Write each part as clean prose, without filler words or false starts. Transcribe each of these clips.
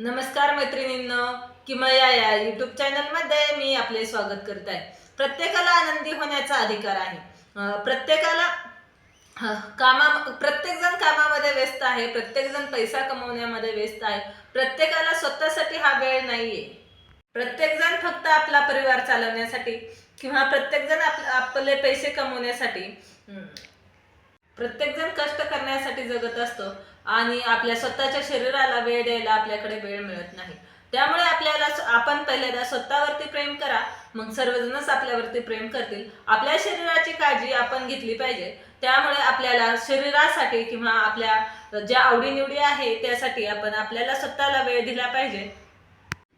नमस्कार मैत्रिणींनो, किमया या यूट्यूब चॅनलमध्ये मी आपले स्वागत करत आहे. प्रत्येकाला आनंदी होण्याचा अधिकार आहे. प्रत्येकाला प्रत्येकजण कामामध्ये व्यस्त आहे, प्रत्येकजण पैसा कमवण्यामध्ये व्यस्त आहे. प्रत्येकाला स्वतःसाठी हा वेळ नाहीये. प्रत्येकजण फक्त आपला परिवार चालवण्यासाठी किंवा प्रत्येकजण आपले पैसे कमवण्यासाठी प्रत्येकजण कष्ट करण्यासाठी जगत असतो आणि आपल्या स्वतःच्या शरीराला वेळ द्यायला आपल्याकडे वेळ मिळत नाही. त्यामुळे आपण पहिल्यांदा स्वतःवरती प्रेम करा, मग सर्वजणच आपल्यावरती प्रेम करतील. आपल्या शरीराची काळजी आपण घेतली पाहिजे. त्यामुळे आपल्याला शरीरासाठी किंवा आपल्या ज्या आवडीनिवडी आहे त्यासाठी आपल्याला स्वतःला वेळ दिला पाहिजे.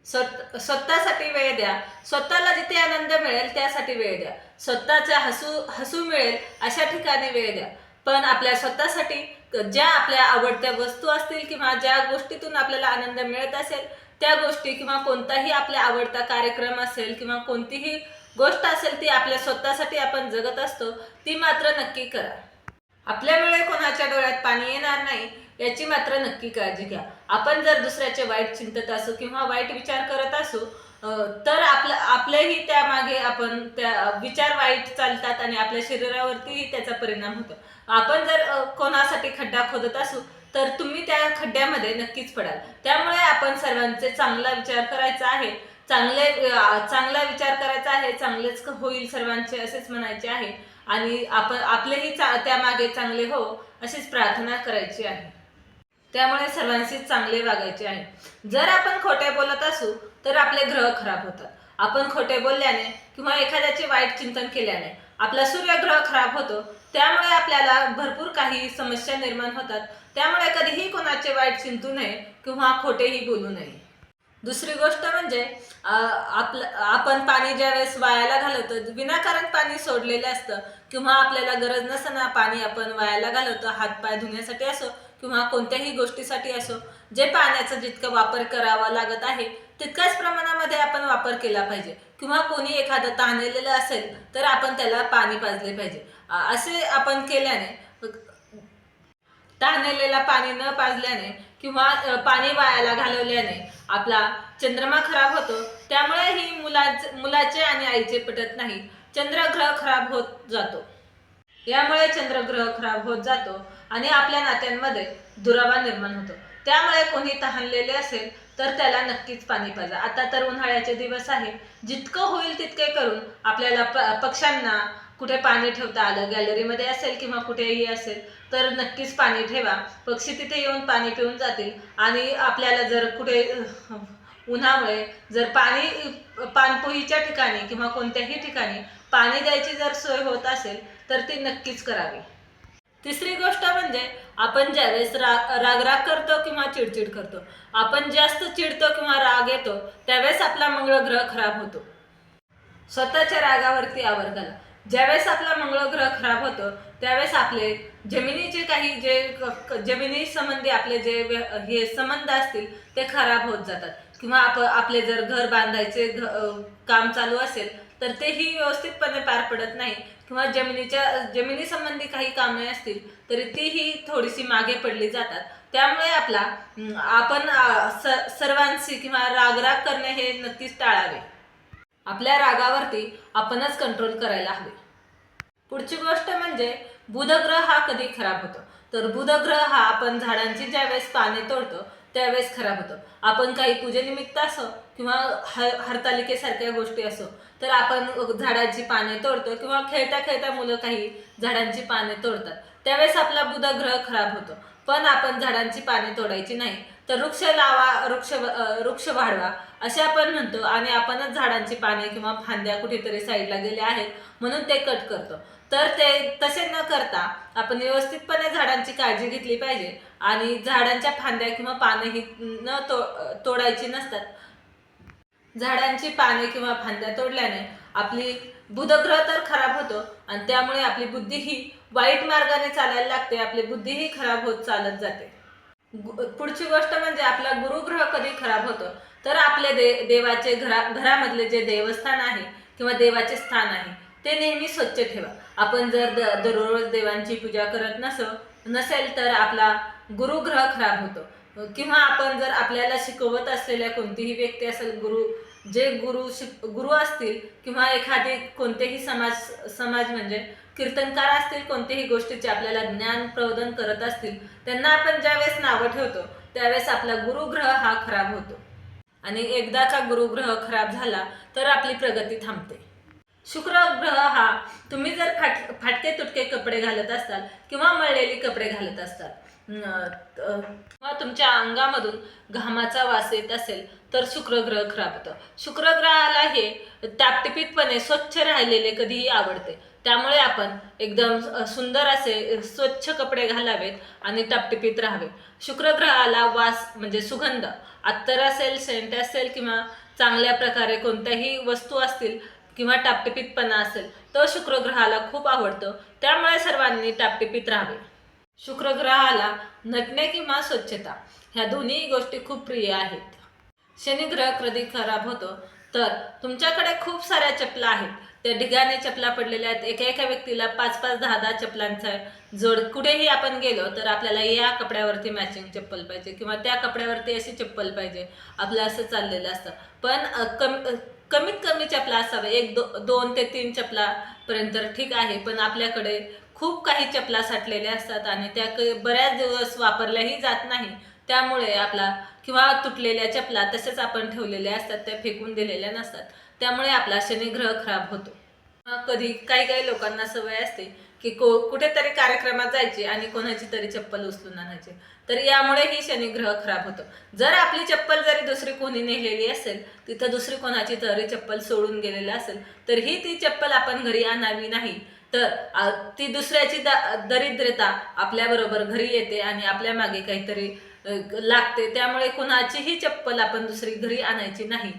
स्वतःसाठी वेळ द्या. स्वतःला जिथे आनंद मिळेल त्यासाठी वेळ द्या. स्वतःचा हसू मिळेल अशा ठिकाणी वेळ द्या. पण आपल्या स्वतःसाठी ज्या आपल्या आवडत्या वस्तू असतील किंवा ज्या गोष्टीतून आपल्याला आनंद मिळत असेल त्या गोष्टी किंवा कोणताही आपला आवडता कार्यक्रम असेल किंवा कोणतीही गोष्ट असेल ती आपल्या स्वतःसाठी आपण जगत असतो ती मात्र नक्की करा. आपल्यामुळे कोणाच्या डोळ्यात पाणी येणार नाही याची मात्र नक्की काळजी घ्या. आपण जर दुसऱ्याचे वाईट चिंतत असू किंवा वाईट विचार करत असू तर आपलेही त्यामागे त्या विचार वाईट चालतात आणि आपल्या शरीरावरतीही त्याचा परिणाम होतो. आपण जर कोणासाठी खड्डा खोदत असू तर तुम्ही त्या खड्ड्यामध्ये नक्कीच पडाल. त्यामुळे आपण सर्वांचे चांगला विचार करायचा आहे, चांगला विचार करायचा आहे, चांगलेच होईल सर्वांचे असेच म्हणायचे आहे आणि आपलेही त्यामागे चांगले हो अशीच प्रार्थना करायची आहे. त्यामुळे सर्वांशी चांगले वागायचे आहे. जर आपण खोटे बोलत असू तर आपले ग्रह खराब होतात. आपण खोटे बोलल्याने किंवा एखाद्याचे वाईट चिंतन केल्याने आपला सूर्यग्रह खराब होतो. त्यामुळे आपल्याला भरपूर काही समस्या निर्माण होतात. त्यामुळे कधीही कोणाचे वाईट चिंतू नये किंवा खोटेही बोलू नये. दुसरी गोष्ट म्हणजे आपण पाणी ज्यावेळेस वायाला घालवतो, विनाकारण पाणी सोडलेलं असतं किंवा आपल्याला गरज नसताना पाणी आपण वायाला घालवतो, हातपाय धुण्यासाठी असो किंवा कोणत्याही गोष्टीसाठी असो. जे पाण्याचा जितका वापर करावा लागत आहे तितक्याच प्रमाणामध्ये आपण वापर केला पाहिजे. किंवा कोणी एखादं तहानलेलं असेल तर आपण त्याला पाणी पाजले पाहिजे. असे आपण केल्याने तहानलेला पाणी न पाजल्याने किंवा पाणी वायाला घालवल्याने आपला चंद्रमा खराब होतो. त्यामुळे ही मुलाचे आणि आईचे पटत नाही. चंद्रग्रह खराब होत जातो. यामुळे चंद्रग्रह खराब होत जातो आणि आपल्या नात्यांमध्ये दुरावा निर्माण होतो. त्यामुळे कोणी तहानलेले असेल तर त्याला नक्कीच पाणी पाजा. आता तर उन्हाळ्याचे दिवस आहे, जितकं होईल तितके करून आपल्याला पक्ष्यांना कुठे पाणी ठेवता आलं, गॅलरीमध्ये असेल किंवा कुठेही असेल तर नक्कीच पाणी ठेवा. पक्षी तिथे येऊन पाणी पिऊन जातील आणि आपल्याला जर कुठे उन्हामुळे जर पाणपोईच्या ठिकाणी किंवा कोणत्याही ठिकाणी पाणी द्यायची जर सोय होत असेल तर ती नक्कीच करावी. तिसरी गोष्ट म्हणजे आपण ज्यावेळेस रागराग करतो किंवा चिडचिड करतो, आपण जास्त चिडतो किंवा राग येतो त्यावेळेस आपला मंगळ ग्रह खराब होतो. स्वतःच्या रागावरती आवर घाला. ज्यावेळेस आपला मंगळ ग्रह खराब होतो त्यावेळेस आपले जमिनीचे काही जमिनी संबंधी आपले हे संबंध असतील ते खराब होत जातात. किंवा आपले जर घर बांधायचे काम चालू असेल तर तेही व्यवस्थितपणे पार पडत नाही किंवा जमिनी संबंधी काही कामे असतील तरी तीही थोडीशी मागे पडली जातात. त्यामुळे आपण सर्वांशी किंवा रागराग करणे हे नक्कीच टाळावे. आपल्या रागावरती आपणच कंट्रोल करायला हवे. पुढची गोष्ट म्हणजे बुधग्रह हा कधी खराब होतो तर बुधग्रह हा आपण झाडांची ज्यावेळेस पाने तोडतो त्यावेळेस खराब होतो. आपण काही पूजेनिमित्त असो किंवा हरतालिकेसारख्या गोष्टी असो तर आपण झाडांची पाने तोडतो किंवा खेळता खेळता मुलं काही झाडांची पाने तोडतात त्यावेळेस आपला बुधग्रह खराब होतो. पण आपण झाडांची पाने तोडायची नाही तर वृक्ष लावा, वृक्ष वाढवा असे आपण म्हणतो आणि आपणच झाडांची पाने किंवा फांद्या कुठेतरी साईडला गेल्या आहेत म्हणून ते कट करतो. तर ते तसे न करता आपण व्यवस्थितपणे झाडांची काळजी घेतली पाहिजे आणि झाडांच्या फांद्या किंवा पाने ही तोडायची नसतात. झाडांची पाने किंवा फांद्या तोडल्याने आपली बुधग्रह तर खराब होतो आणि त्यामुळे आपली बुद्धीही वाईट मार्गाने चालायला लागते. आपली बुद्धीही खराब होत चालत जाते. पुढची गोष्ट म्हणजे आपला गुरुग्रह कधी खराब होतो तर आपले देवाचे घरामधले जे देवस्थान आहे किंवा देवाचे स्थान आहे ते नेहमी स्वच्छ ठेवा. आपण जर दररोज देवांची पूजा करत नसेल तर आपला गुरुग्रह खराब होतो. किंवा आपण जर आपल्याला शिकवत असलेल्या कोणतीही व्यक्ती असेल, गुरु असतील किंवा एखादे कोणतेही समाज म्हणजे कीर्तनकार असतील, कोणत्याही गोष्टीचे आपल्याला ज्ञान प्रबोधन करत असतील, त्यांना आपण ज्यावेळेस नावं ठेवतो त्यावेळेस आपला गुरुग्रह हा खराब होतो आणि एकदा का गुरुग्रह खराब झाला तर आपली प्रगती थांबते. शुक्र ग्रह हा, तुम्ही जर फाटके तुटके कपडे घालत असाल किंवा मळलेली कपडे घालत असाल किंवा तुमच्या अंगामधून घामाचा वास येत असेल तर शुक्र ग्रह खराब होतं. शुक्र ग्रहाला हे टापटिपीतपणे स्वच्छ राहिलेले कधीही आवडते. त्यामुळे आपण एकदम सुंदर असे स्वच्छ कपडे घालावेत आणि टापटिपीत राहावे. शुक्र ग्रहाला वास म्हणजे सुगंध, अत्तर असेल, सेंट असेल किंवा चांगल्या प्रकारे कोणत्याही वस्तू असतील किंवा टापटिपीतपणा असेल तर शुक्र ग्रहाला खूप आवडतं. त्यामुळे सर्वांनी टापटिपीत राहावे. शुक्र ग्रहाला नटणे किंवा स्वच्छता ह्या दोन्ही गोष्टी खूप प्रिय आहेत. शनी ग्रह कधी खराब होतो तर तुमच्याकडे खूप साऱ्या चपला आहेत, त्या ढिगाने चपला पडलेल्या आहेत. एका व्यक्तीला 5-5, 10-10 चपलांचा जोड. कुठेही आपण गेलो तर आपल्याला या कपड्यावरती मॅचिंग चप्पल पाहिजे किंवा त्या कपड्यावरती अशी चप्पल पाहिजे, आपलं असं चाललेलं असतं. पण कमीत कमी चपला असावे, 2 ते 3 चपलापर्यंत ठीक आहे. पण आपल्याकडे खूप काही चपला साठलेल्या असतात आणि त्या बऱ्याच दिवस वापरल्याही जात नाही. त्यामुळे आपला किंवा तुटलेल्या चपला तसेच आपण ठेवलेल्या असतात, त्या फेकून दिलेल्या नसतात. त्यामुळे आपला शनिग्रह खराब होतो. कधी काही लोकांना सवय असते की कुठेतरी कार्यक्रमात जायची आणि कोणाची तरी चप्पल उचलून आणायची, तर यामुळे ही शनिग्रह खराब होतो. जर आपली चप्पल जरी दुसरी कोणी नेलेली असेल, तिथं दुसरी कोणाची तरी चप्पल सोडून गेलेली असेल, तर ही ती चप्पल आपण घरी आणावी नाही. तर ती दुसऱ्याची दरिद्रता आपल्याबरोबर घरी येते आणि आपल्या मागे काहीतरी लागते. त्यामुळे कुणाचीही चप्पल आपण दुसरी घरी आणायची नाही.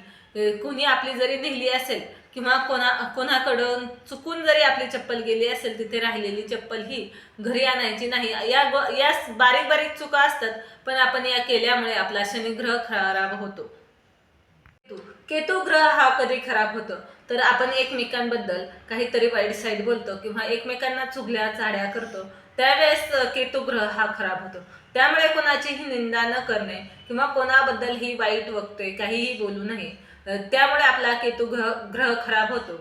कुणी आपली जरी नेली असेल किंवा कोणाकडून चुकून जरी आपली चप्पल गेली असेल, तिथे राहिलेली चप्पल ही घरी आणायची नाही. या बारीक चुका असतात, पण आपण या केल्यामुळे आपला शनिग्रह खराब होतो. केतू ग्रह हा कधी खराब होतो तर आपण एकमेकांबद्दल काहीतरी वाईट साईड बोलतो किंवा एकमेकांना चुगल्या चाड्या करतो, त्यावेळेस केतू ग्रह हा खराब होतो. त्यामुळे कोणाचीही निंदा न करणे किंवा कोणाबद्दलही वाईट वक्तव्य काहीही बोलू नये. त्यामुळे आपला केतू ग्रह खराब होतो.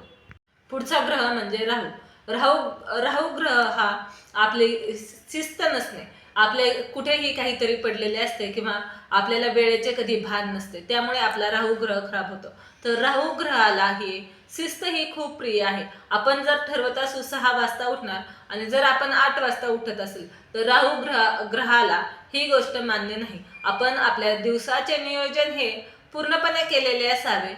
पुढचा ग्रह म्हणजे राहू ग्रह हा आपली शिस्त नसणे, आपले कुठेही काहीतरी पडलेले असते किंवा आपल्याला वेळेचे कधी भान नसते. त्यामुळे आपला राहू ग्रह खराब होतो. तर राहू ग्रहाला ही शिस्त ही खूप प्रिय आहे. आपण जर ठरवत असू 6 वाजता उठणार आणि जर आपण 8 वाजता उठत असेल तर राहू ग्रहाला ही गोष्ट मान्य नाही. आपण आपल्या दिवसाचे नियोजन हे पूर्णपणे केलेले असावे.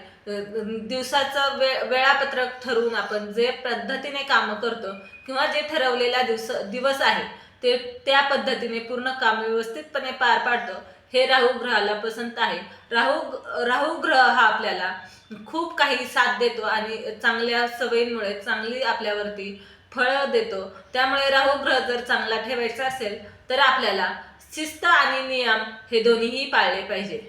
दिवसाचं वेळापत्रक ठरवून आपण जे पद्धतीने कामं करतो किंवा जे ठरवलेला दिवस आहे ते त्या पद्धतीने पूर्ण काम व्यवस्थितपणे पार पाडतो, हे राहू ग्रहाला पसंत आहे. राहू ग्रह हा आपल्याला खूप काही साथ देतो आणि चांगल्या सवयींमुळे चांगली आपल्यावरती फळं देतो. त्यामुळे राहू ग्रह जर चांगला ठेवायचा असेल तर आपल्याला शिस्त आणि नियम हे दोन्हीही पाळले पाहिजे.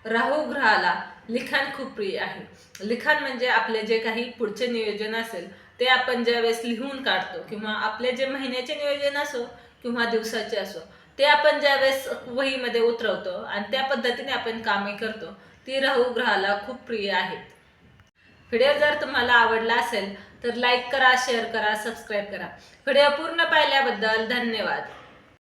राहू ग्रहाला लिखाण खूप प्रिय आहे. लिखाण म्हणजे आपले जे काही पुढचे नियोजन असेल ते आपण ज्यावेळेस लिहून काढतो किंवा आपले जे महिन्याचे नियोजन असो किंवा दिवसाचे असो, ते आपण ज्यावेळेस वहीमध्ये उतरवतो आणि त्या पद्धतीने आपण कामे करतो, ती राहू ग्रहाला खूप प्रिय आहेत. व्हिडिओ जर तुम्हाला आवडला असेल तर लाईक करा, शेअर करा, सबस्क्राईब करा. व्हिडिओ पूर्ण पाहिल्याबद्दल धन्यवाद.